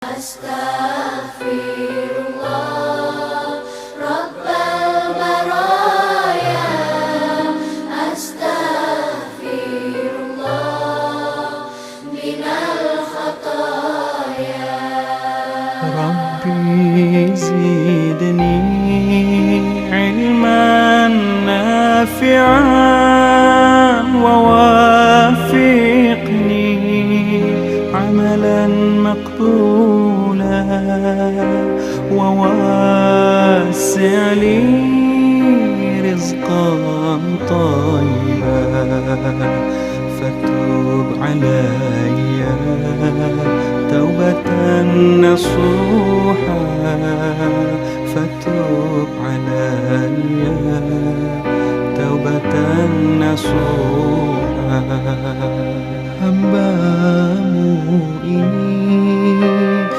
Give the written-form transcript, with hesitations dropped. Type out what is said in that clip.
أستغفر الله رب البرايا، أستغفر الله من الخطايا. ربي زدني علما نافعا ووافقني عملا مقبولا وواسع لي رزقا طيبا، فتوب علي توبة نصوحا.